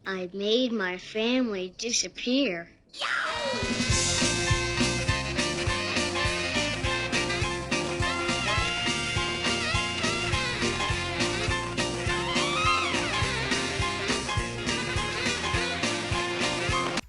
I made my family disappear.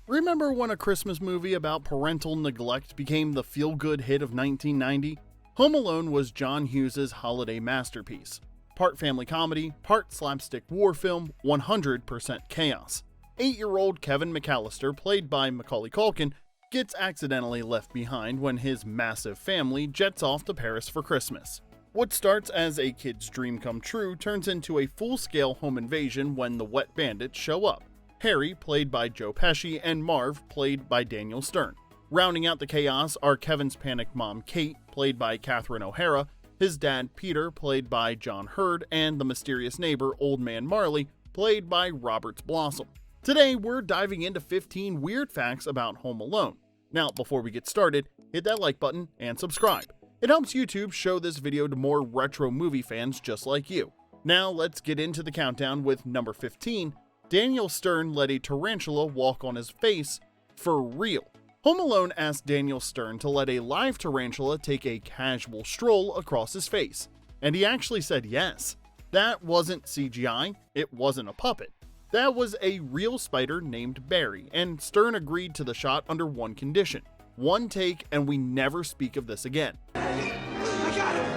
Remember when a Christmas movie about parental neglect became the feel-good hit of 1990? Home Alone was John Hughes' holiday masterpiece. Part family comedy, part slapstick war film, 100% chaos. 8-year-old Kevin McAllister, played by Macaulay Culkin, gets accidentally left behind when his massive family jets off to Paris for Christmas. What starts as a kid's dream come true turns into a full-scale home invasion when the wet bandits show up. Harry, played by Joe Pesci, and Marv, played by Daniel Stern. Rounding out the chaos are Kevin's panicked mom, Kate, played by Catherine O'Hara, his dad, Peter, played by John Hurd, and the mysterious neighbor, Old Man Marley, played by Roberts Blossom. Today, we're diving into 15 weird facts about Home Alone. Now, before we get started, hit that like button and subscribe. It helps YouTube show this video to more retro movie fans just like you. Now, let's get into the countdown with number 15. Daniel Stern let a tarantula walk on his face for real. Home Alone asked Daniel Stern to let a live tarantula take a casual stroll across his face, and he actually said yes. That wasn't CGI, it wasn't a puppet. That was a real spider named Barry, and Stern agreed to the shot under one condition. One take and we never speak of this again. I got him!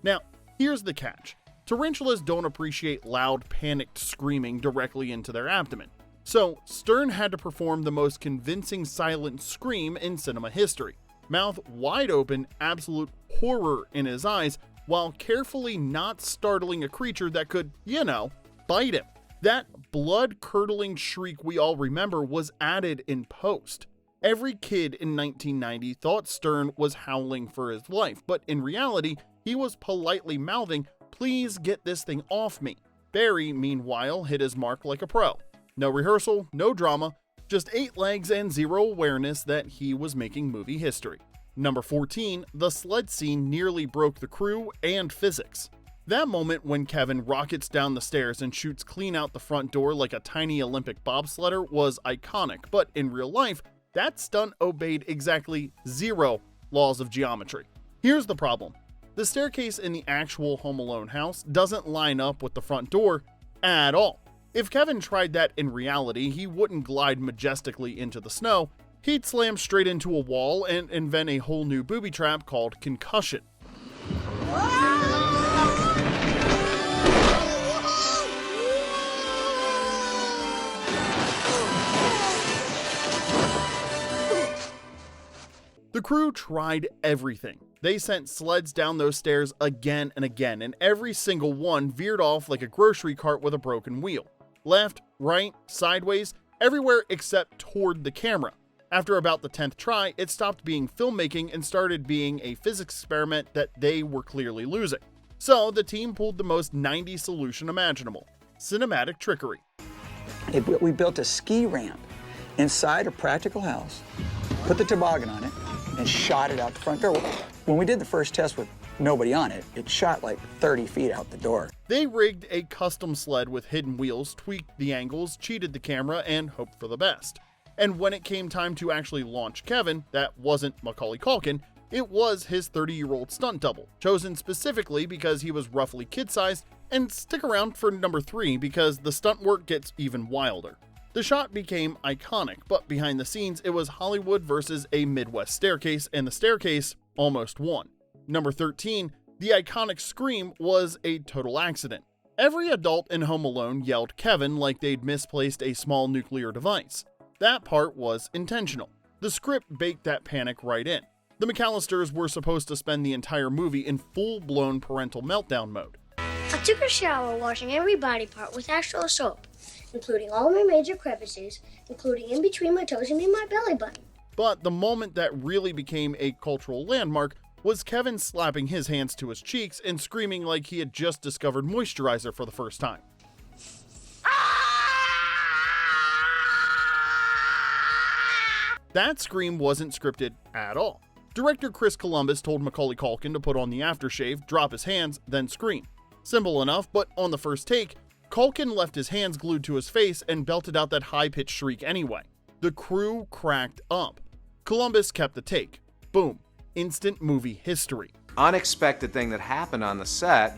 Now, here's the catch. Tarantulas don't appreciate loud, panicked screaming directly into their abdomen. So, Stern had to perform the most convincing silent scream in cinema history. Mouth wide open, absolute horror in his eyes, while carefully not startling a creature that could, bite him. That blood-curdling shriek we all remember was added in post. Every kid in 1990 thought Stern was howling for his life, but in reality, he was politely mouthing, "Please get this thing off me." Barry, meanwhile, hit his mark like a pro. No rehearsal, no drama, just 8 legs and zero awareness that he was making movie history. Number 14, the sled scene nearly broke the crew and physics. That moment when Kevin rockets down the stairs and shoots clean out the front door like a tiny Olympic bobsledder was iconic, but in real life, that stunt obeyed exactly 0 laws of geometry. Here's the problem. The staircase in the actual Home Alone house doesn't line up with the front door at all. If Kevin tried that in reality, he wouldn't glide majestically into the snow, he'd slam straight into a wall and invent a whole new booby trap called concussion. The crew tried everything. They sent sleds down those stairs again and again, and every single one veered off like a grocery cart with a broken wheel. Left, right, sideways, everywhere except toward the camera. After about the 10th try, it stopped being filmmaking and started being a physics experiment that they were clearly losing. So the team pulled the most 90s solution imaginable: cinematic trickery. We built a ski ramp inside a practical house, put the toboggan on it, and shot it out the front door. When we did the first test with nobody on it, it shot like 30 feet out the door. They rigged a custom sled with hidden wheels, tweaked the angles, cheated the camera, and hoped for the best. And when it came time to actually launch Kevin, that wasn't Macaulay Culkin, it was his 30-year-old stunt double, chosen specifically because he was roughly kid-sized, and stick around for number 3 because the stunt work gets even wilder. The shot became iconic, but behind the scenes, it was Hollywood versus a Midwest staircase, and the staircase almost won. Number 13, the iconic scream was a total accident. Every adult in Home Alone yelled Kevin like they'd misplaced a small nuclear device. That part was intentional. The script baked that panic right in. The McAllisters were supposed to spend the entire movie in full-blown parental meltdown mode. I took a shower washing every body part with actual soap, including all my major crevices, including in between my toes and in my belly button. But the moment that really became a cultural landmark was Kevin slapping his hands to his cheeks and screaming like he had just discovered moisturizer for the first time. That scream wasn't scripted at all. Director Chris Columbus told Macaulay Culkin to put on the aftershave, drop his hands, then scream. Simple enough, but on the first take, Culkin left his hands glued to his face and belted out that high-pitched shriek anyway. The crew cracked up. Columbus kept the take. Boom. Instant movie history. Unexpected thing that happened on the set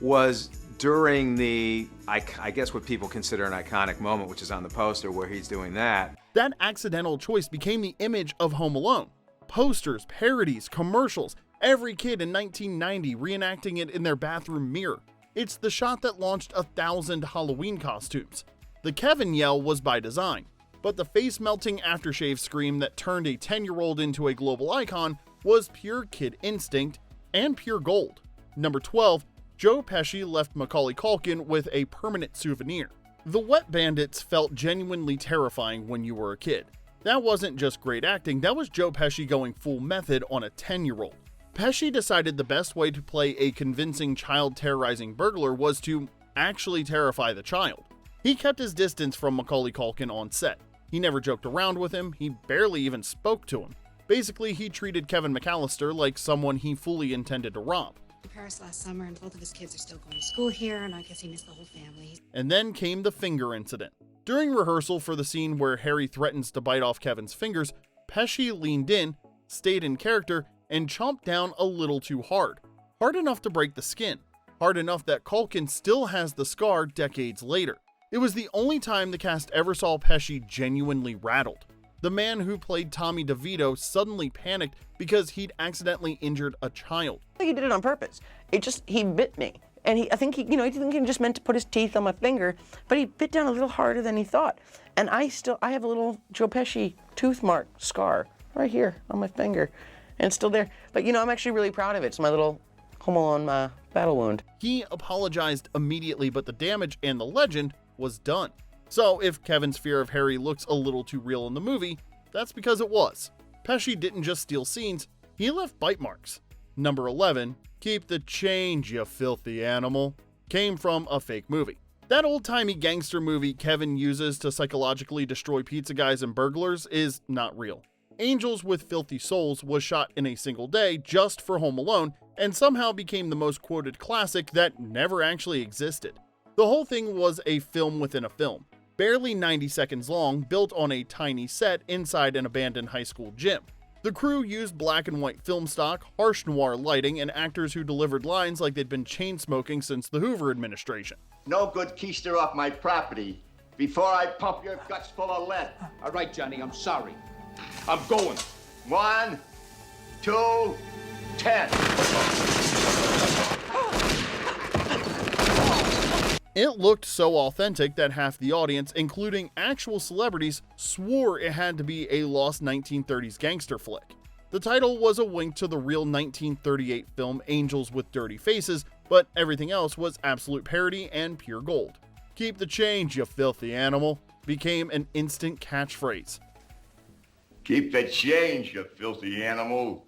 was during the, I guess what people consider an iconic moment, which is on the poster where he's doing that. That accidental choice became the image of Home Alone. Posters, parodies, commercials, every kid in 1990 reenacting it in their bathroom mirror. It's the shot that launched 1,000 Halloween costumes. The Kevin yell was by design, but the face-melting aftershave scream that turned a 10-year-old into a global icon was pure kid instinct and pure gold. Number 12, Joe Pesci left Macaulay Culkin with a permanent souvenir. The Wet Bandits felt genuinely terrifying when you were a kid. That wasn't just great acting, that was Joe Pesci going full method on a 10-year-old. Pesci decided the best way to play a convincing child-terrorizing burglar was to actually terrify the child. He kept his distance from Macaulay Culkin on set. He never joked around with him, he barely even spoke to him. Basically, he treated Kevin McAllister like someone he fully intended to rob. In Paris last summer, and both of his kids are still going to school here, and I guess he missed the whole family. And then came the finger incident. During rehearsal for the scene where Harry threatens to bite off Kevin's fingers, Pesci leaned in, stayed in character, and chomped down a little too hard. Hard enough to break the skin. Hard enough that Culkin still has the scar decades later. It was the only time the cast ever saw Pesci genuinely rattled. The man who played Tommy DeVito suddenly panicked because he'd accidentally injured a child. I think he did it on purpose. He bit me. And I think he just meant to put his teeth on my finger, but he bit down a little harder than he thought. And I have a little Joe Pesci tooth mark scar right here on my finger, and it's still there. But I'm actually really proud of it. It's my little Home Alone battle wound. He apologized immediately, but the damage and the legend was done. So if Kevin's fear of Harry looks a little too real in the movie, that's because it was. Pesci didn't just steal scenes, he left bite marks. Number 11, Keep the Change, you filthy animal, came from a fake movie. That old-timey gangster movie Kevin uses to psychologically destroy pizza guys and burglars is not real. Angels with Filthy Souls was shot in a single day just for Home Alone and somehow became the most quoted classic that never actually existed. The whole thing was a film within a film, barely 90 seconds long, built on a tiny set inside an abandoned high school gym. The crew used black and white film stock, harsh noir lighting, and actors who delivered lines like they'd been chain smoking since the Hoover administration. No good keister off my property before I pump your guts full of lead. All right, Johnny, I'm sorry. I'm going. 1, 2, 10. It looked so authentic that half the audience, including actual celebrities, swore it had to be a lost 1930s gangster flick. The title was a wink to the real 1938 film Angels with Dirty Faces, but everything else was absolute parody and pure gold. Keep the change, you filthy animal, became an instant catchphrase. Keep the change, you filthy animal.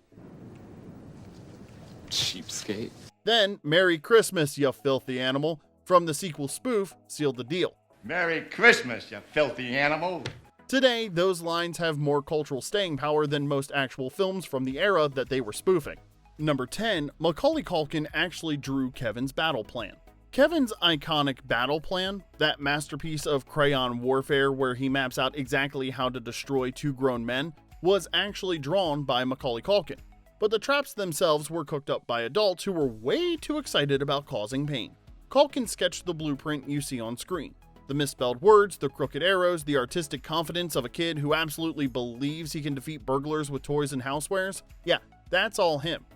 Cheapskate. Then, Merry Christmas, you filthy animal, from the sequel spoof, sealed the deal. Merry Christmas, you filthy animal. Today, those lines have more cultural staying power than most actual films from the era that they were spoofing. Number 10, Macaulay Culkin actually drew Kevin's battle plan. Kevin's iconic battle plan, that masterpiece of crayon warfare where he maps out exactly how to destroy two grown men, was actually drawn by Macaulay Culkin. But the traps themselves were cooked up by adults who were way too excited about causing pain. Culkin sketched the blueprint you see on screen. The misspelled words, the crooked arrows, the artistic confidence of a kid who absolutely believes he can defeat burglars with toys and housewares. Yeah, that's all him.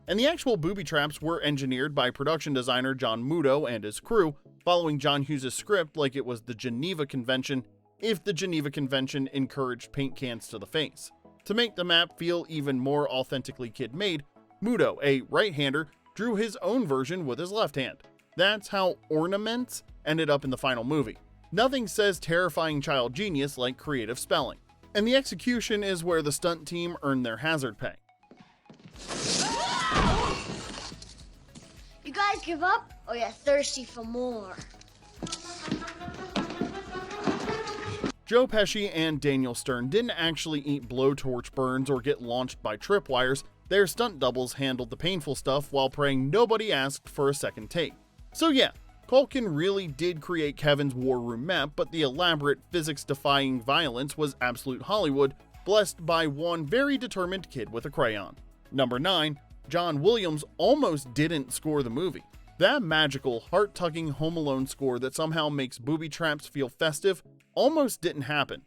And the actual booby traps were engineered by production designer John Muto and his crew, following John Hughes' script like it was the Geneva Convention, if the Geneva Convention encouraged paint cans to the face. To make the map feel even more authentically kid-made, Muto, a right-hander, drew his own version with his left hand. That's how ornaments ended up in the final movie. Nothing says terrifying child genius like creative spelling. And the execution is where the stunt team earned their hazard pay. You guys give up, or you're thirsty for more? Joe Pesci and Daniel Stern didn't actually eat blowtorch burns or get launched by tripwires. Their stunt doubles handled the painful stuff while praying nobody asked for a second take. So yeah, Culkin really did create Kevin's war room map, but the elaborate physics-defying violence was absolute Hollywood, blessed by one very determined kid with a crayon. Number 9. John Williams almost didn't score the movie. That magical, heart-tugging Home Alone score that somehow makes booby-traps feel festive almost didn't happen.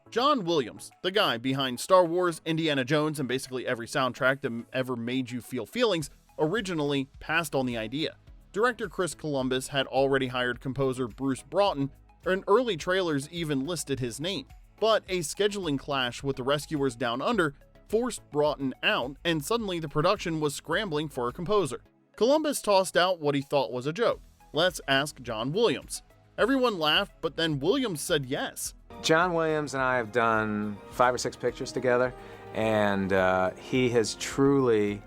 John Williams, the guy behind Star Wars, Indiana Jones, and basically every soundtrack that ever made you feel feelings, originally passed on the idea. Director Chris Columbus had already hired composer Bruce Broughton, and early trailers even listed his name. But a scheduling clash with the Rescuers Down Under forced Broughton out, and suddenly the production was scrambling for a composer. Columbus tossed out what he thought was a joke. Let's ask John Williams. Everyone laughed, but then Williams said yes. John Williams and I have done 5 or 6 pictures together, and he has truly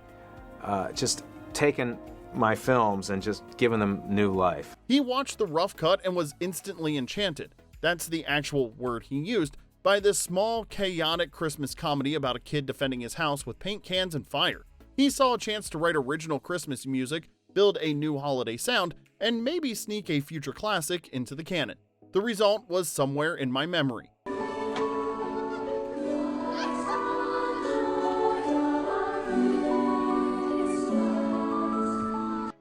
just taken my films and just given them new life. He watched the rough cut and was instantly enchanted. That's the actual word he used, by this small, chaotic Christmas comedy about a kid defending his house with paint cans and fire. He saw a chance to write original Christmas music, build a new holiday sound, and maybe sneak a future classic into the canon. The result was somewhere in my memory.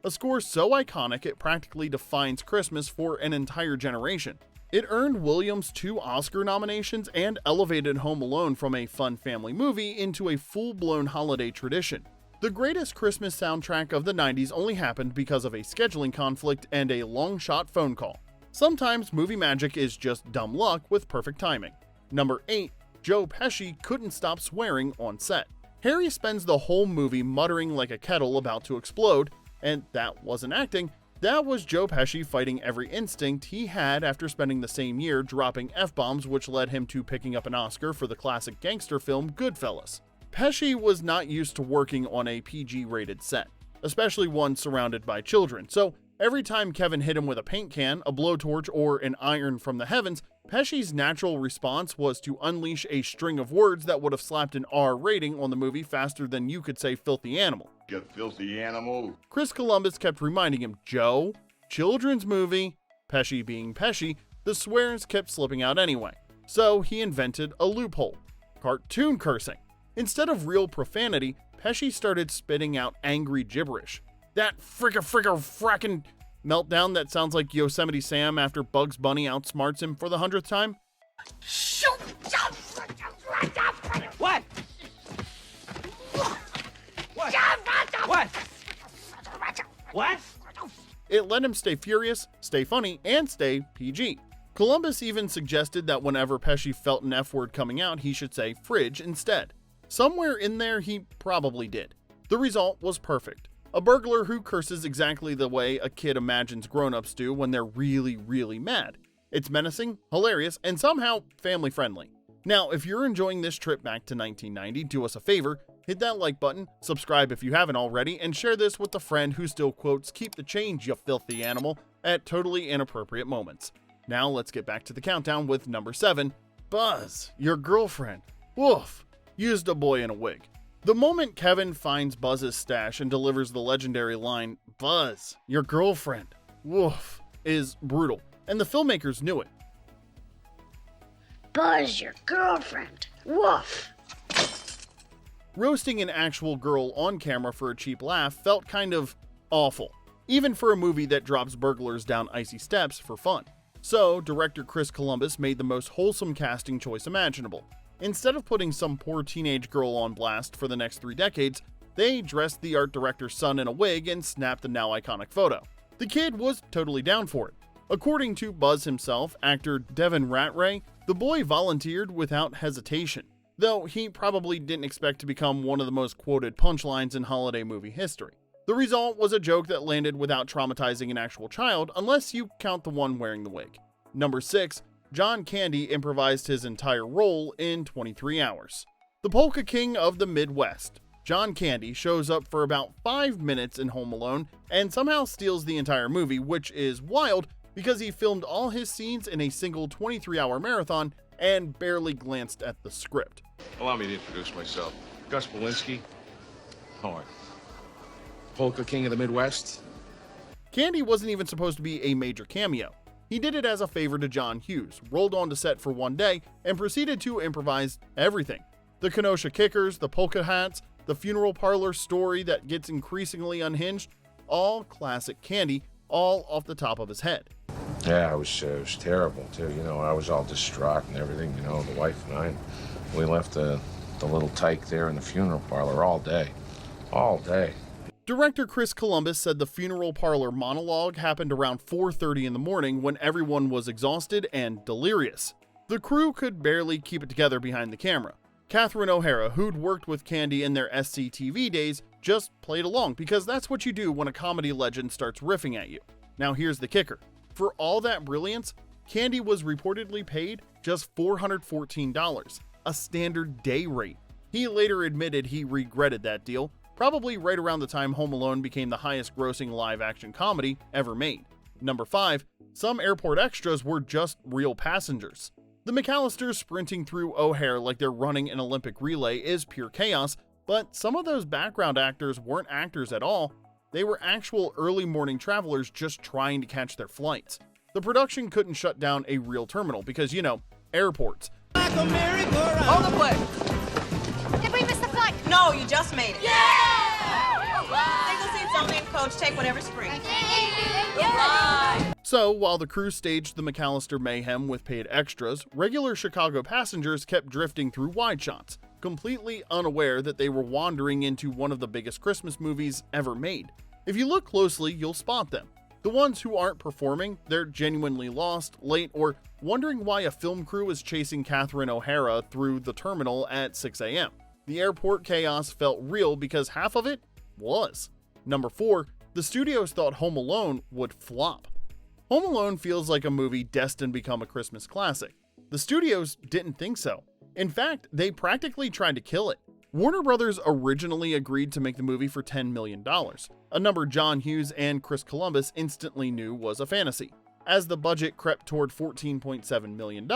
A score so iconic it practically defines Christmas for an entire generation. It earned Williams 2 Oscar nominations and elevated Home Alone from a fun family movie into a full-blown holiday tradition. The greatest Christmas soundtrack of the 90s only happened because of a scheduling conflict and a long-shot phone call. Sometimes movie magic is just dumb luck with perfect timing. Number 8. Joe Pesci couldn't stop swearing on set. Harry spends the whole movie muttering like a kettle about to explode, and that wasn't acting. That was Joe Pesci fighting every instinct he had after spending the same year dropping F-bombs, which led him to picking up an Oscar for the classic gangster film Goodfellas. Pesci was not used to working on a PG-rated set, especially one surrounded by children, so every time Kevin hit him with a paint can, a blowtorch, or an iron from the heavens, Pesci's natural response was to unleash a string of words that would have slapped an R rating on the movie faster than you could say filthy animal. You filthy animal. Chris Columbus kept reminding him, Joe, children's movie. Pesci being Pesci, the swears kept slipping out anyway. So he invented a loophole: cartoon cursing. Instead of real profanity, Pesci started spitting out angry gibberish. That frickin' meltdown that sounds like Yosemite Sam after Bugs Bunny outsmarts him for the 100th time. What? What? What? It let him stay furious, stay funny, and stay PG. Columbus even suggested that whenever Pesci felt an F-word coming out, he should say fridge instead. Somewhere in there, he probably did. The result was perfect. A burglar who curses exactly the way a kid imagines grown-ups do when they're really, really mad. It's menacing, hilarious, and somehow family-friendly. Now, if you're enjoying this trip back to 1990, do us a favor, hit that like button, subscribe if you haven't already, and share this with a friend who still quotes "keep the change, you filthy animal" at totally inappropriate moments. Now let's get back to the countdown with number 7, Buzz, your girlfriend. Woof, used a boy in a wig. The moment Kevin finds Buzz's stash and delivers the legendary line, Buzz, your girlfriend, woof, is brutal, and the filmmakers knew it. Buzz, your girlfriend. Woof. Roasting an actual girl on camera for a cheap laugh felt kind of awful, even for a movie that drops burglars down icy steps for fun. So, director Chris Columbus made the most wholesome casting choice imaginable. Instead of putting some poor teenage girl on blast for the next 3 decades, they dressed the art director's son in a wig and snapped the now iconic photo. The kid was totally down for it. According to Buzz himself, actor Devin Ratray, the boy volunteered without hesitation, though he probably didn't expect to become one of the most quoted punchlines in holiday movie history. The result was a joke that landed without traumatizing an actual child, unless you count the one wearing the wig. Number 6, John Candy improvised his entire role in 23 hours. The polka king of the Midwest. John Candy shows up for about 5 minutes in Home Alone and somehow steals the entire movie, which is wild because he filmed all his scenes in a single 23-hour marathon and barely glanced at the script. Allow me to introduce myself. Gus Polinski. Hard. Polka King of the Midwest. Candy wasn't even supposed to be a major cameo. He did it as a favor to John Hughes, rolled onto set for one day, and proceeded to improvise everything. The Kenosha Kickers, the polka hats, the funeral parlor story that gets increasingly unhinged, all classic Candy, all off the top of his head. Yeah, it was terrible, too. You know, I was all distraught and everything. You know, the wife and I, we left the little tyke there in the funeral parlor all day. All day. Director Chris Columbus said the funeral parlor monologue happened around 4:30 in the morning when everyone was exhausted and delirious. The crew could barely keep it together behind the camera. Catherine O'Hara, who'd worked with Candy in their SCTV days, just played along because that's what you do when a comedy legend starts riffing at you. Now here's the kicker. For all that brilliance, Candy was reportedly paid just $414, a standard day rate. He later admitted he regretted that deal, probably right around the time Home Alone became the highest grossing live-action comedy ever made. Number 5, some airport extras were just real passengers. The McAllisters sprinting through O'Hare like they're running an Olympic relay is pure chaos, but some of those background actors weren't actors at all. They were actual early morning travelers just trying to catch their flights. The production couldn't shut down a real terminal because, you know, airports. Hold the play. Did we miss the flight? No, you just made it. Yeah! Single seats only, coach. Take whatever springs. So, while the crew staged the McAllister mayhem with paid extras, regular Chicago passengers kept drifting through wide shots, completely unaware that they were wandering into one of the biggest Christmas movies ever made. If you look closely, you'll spot them. The ones who aren't performing, they're genuinely lost, late, or wondering why a film crew is chasing Catherine O'Hara through the terminal at 6 a.m. The airport chaos felt real because half of it was. Number 4, the studios thought Home Alone would flop. Home Alone feels like a movie destined to become a Christmas classic. The studios didn't think so. In fact, they practically tried to kill it. Warner Brothers originally agreed to make the movie for $10 million, a number John Hughes and Chris Columbus instantly knew was a fantasy. As the budget crept toward $14.7 million,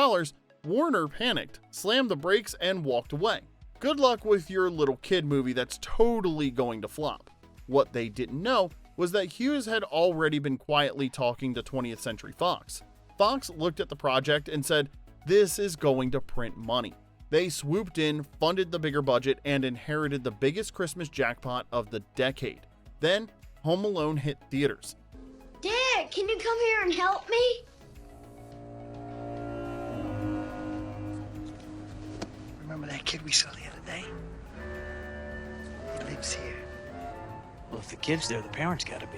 Warner panicked, slammed the brakes, and walked away. Good luck with your little kid movie that's totally going to flop. What they didn't know was that Hughes had already been quietly talking to 20th Century Fox. Fox looked at the project and said, "This is going to print money." They swooped in, funded the bigger budget, and inherited the biggest Christmas jackpot of the decade. Then, Home Alone hit theaters. Dad, can you come here and help me? Remember that kid we saw the other day? He lives here. Well, if the kid's there, the parents gotta be.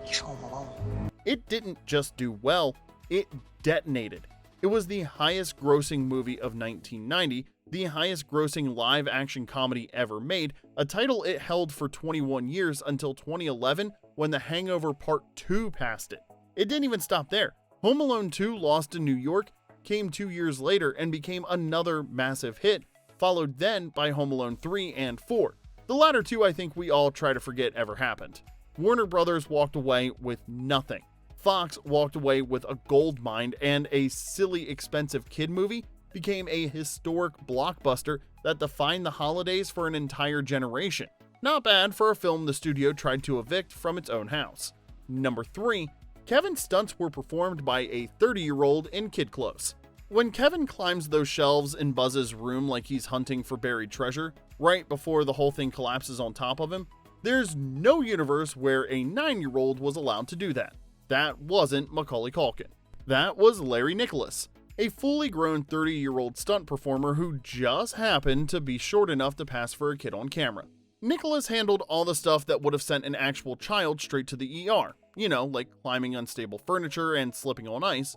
He's home alone. It didn't just do well, it detonated. It was the highest grossing movie of 1990, the highest grossing live action comedy ever made, a title it held for 21 years until 2011 when The Hangover Part 2 passed it. It didn't even stop there. Home Alone 2 Lost in New York came 2 years later and became another massive hit, followed then by Home Alone 3 and 4. The latter two I think we all try to forget ever happened. Warner Brothers walked away with nothing. Fox walked away with a gold mine, and a silly expensive kid movie became a historic blockbuster that defined the holidays for an entire generation. Not bad for a film the studio tried to evict from its own house. Number 3, Kevin's stunts were performed by a 30-year-old in kid clothes. When Kevin climbs those shelves in Buzz's room like he's hunting for buried treasure, right before the whole thing collapses on top of him, there's no universe where a 9-year-old was allowed to do that. That wasn't Macaulay Culkin. That was Larry Nicholas, a fully grown 30-year-old stunt performer who just happened to be short enough to pass for a kid on camera. Nicholas handled all the stuff that would have sent an actual child straight to the ER, you know, like climbing unstable furniture and slipping on ice,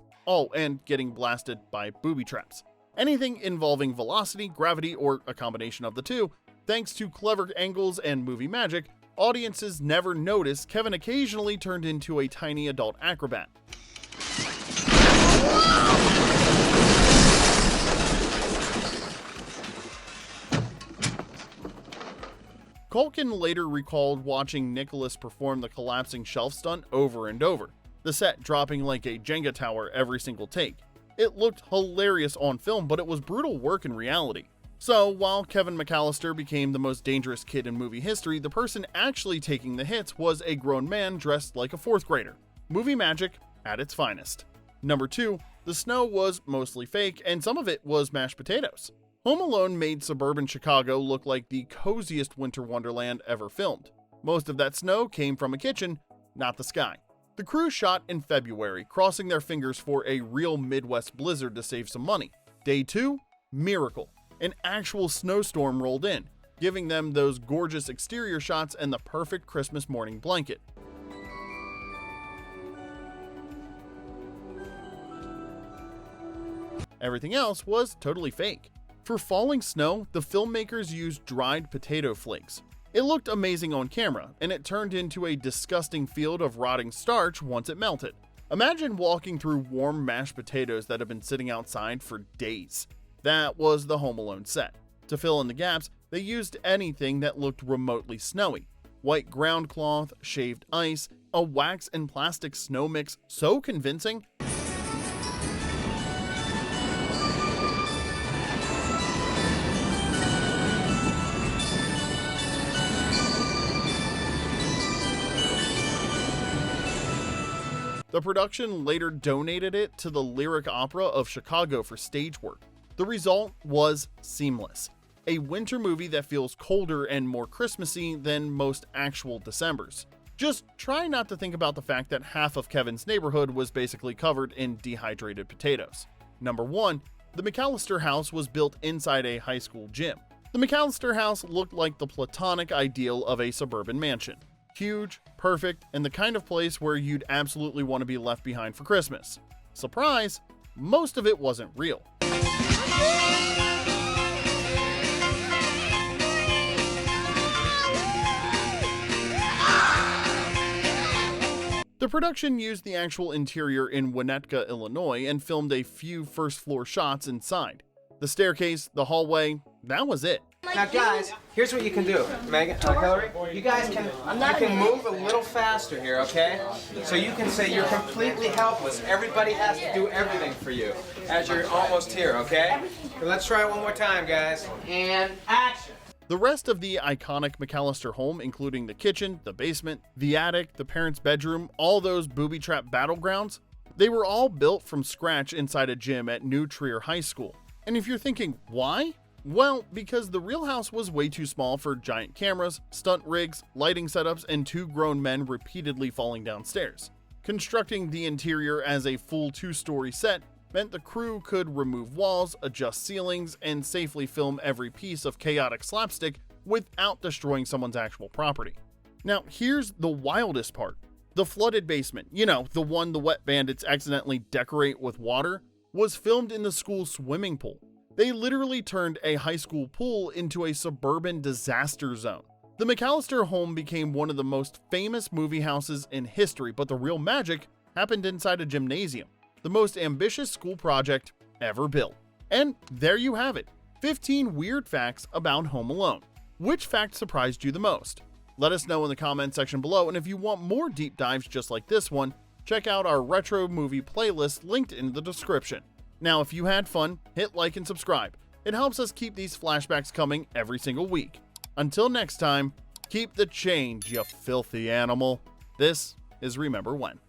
and getting blasted by booby traps. Anything involving velocity, gravity, or a combination of the two, thanks to clever angles and movie magic, audiences never noticed Kevin occasionally turned into a tiny adult acrobat. Culkin later recalled watching Nicholas perform the collapsing shelf stunt over and over, the set dropping like a Jenga tower every single take. It looked hilarious on film, but it was brutal work in reality. So, while Kevin McAllister became the most dangerous kid in movie history, the person actually taking the hits was a grown man dressed like a fourth grader. Movie magic at its finest. Number 2, the snow was mostly fake, and some of it was mashed potatoes. Home Alone made suburban Chicago look like the coziest winter wonderland ever filmed. Most of that snow came from a kitchen, not the sky. The crew shot in February, crossing their fingers for a real Midwest blizzard to save some money. Day 2, miracle. An actual snowstorm rolled in, giving them those gorgeous exterior shots and the perfect Christmas morning blanket. Everything else was totally fake. For falling snow, the filmmakers used dried potato flakes. It looked amazing on camera, and it turned into a disgusting field of rotting starch once it melted. Imagine walking through warm mashed potatoes that have been sitting outside for days. That was the Home Alone set. To fill in the gaps, they used anything that looked remotely snowy. White ground cloth, shaved ice, a wax and plastic snow mix so convincing. The production later donated it to the Lyric Opera of Chicago for stage work. The result was seamless. A winter movie that feels colder and more Christmassy than most actual Decembers. Just try not to think about the fact that half of Kevin's neighborhood was basically covered in dehydrated potatoes. Number 1, the McAllister house was built inside a high school gym. The McAllister house looked like the platonic ideal of a suburban mansion. Huge, perfect, and the kind of place where you'd absolutely want to be left behind for Christmas. Surprise, most of it wasn't real. The production used the actual interior in Winnetka, Illinois, and filmed a few first-floor shots inside. The staircase, the hallway, that was it. Now guys, here's what you can do. Megan, Hillary, you guys can move a little faster here, okay? So you can say you're completely helpless. Everybody has to do everything for you as you're almost here, okay? So let's try it one more time, guys. And action! The rest of the iconic McAllister home, including the kitchen, the basement, the attic, the parents' bedroom, all those booby-trapped battlegrounds, they were all built from scratch inside a gym at New Trier High School. And if you're thinking, why? Well, because the real house was way too small for giant cameras, stunt rigs, lighting setups, and 2 grown men repeatedly falling downstairs. Constructing the interior as a full 2-story set meant the crew could remove walls, adjust ceilings, and safely film every piece of chaotic slapstick without destroying someone's actual property. Now, here's the wildest part. The flooded basement, the one the wet bandits accidentally decorate with water, was filmed in the school's swimming pool. They literally turned a high school pool into a suburban disaster zone. The McAllister home became one of the most famous movie houses in history, but the real magic happened inside a gymnasium, the most ambitious school project ever built. And there you have it, 15 weird facts about Home Alone. Which fact surprised you the most? Let us know in the comment section below, and if you want more deep dives just like this one, check out our retro movie playlist linked in the description. Now, if you had fun, hit like and subscribe. It helps us keep these flashbacks coming every single week. Until next time, keep the change, you filthy animal. This is Remember When.